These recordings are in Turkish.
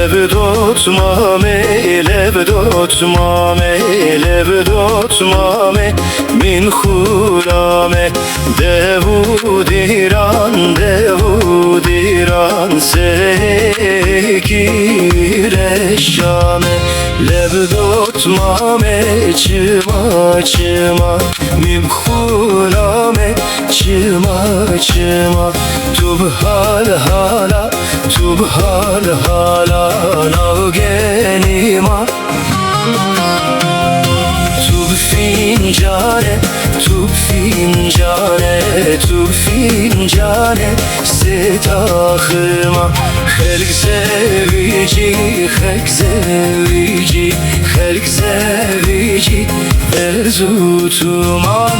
لبدوت مامي لبدوت مامي لبدوت مامي من خورامه devud İran sekireşame lebdot mame çıma çıma mimkhurame çıma çıma tubhal hala navgenima tub fincane tub fincane ستاخما خلق زویجی خلق زویجی ارزوتومان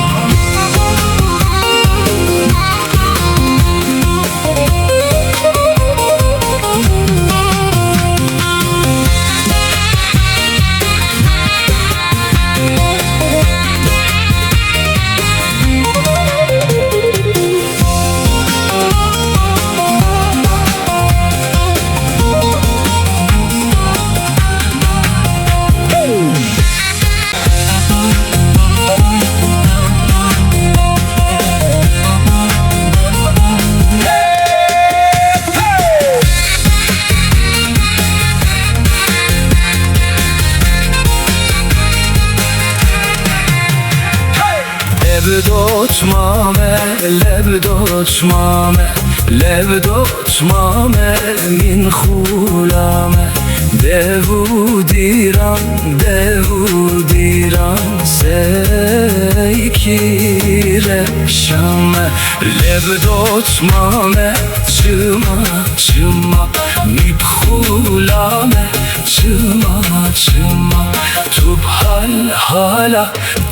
لبدوت مامه من خولامه devud İran sekireşame lebdot mame çıma mibkhulame çıma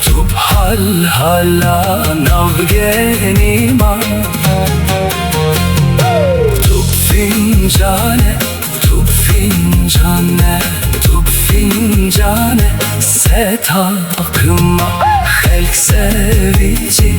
tubhal hala navgenima tub fincane set akıma halk sevici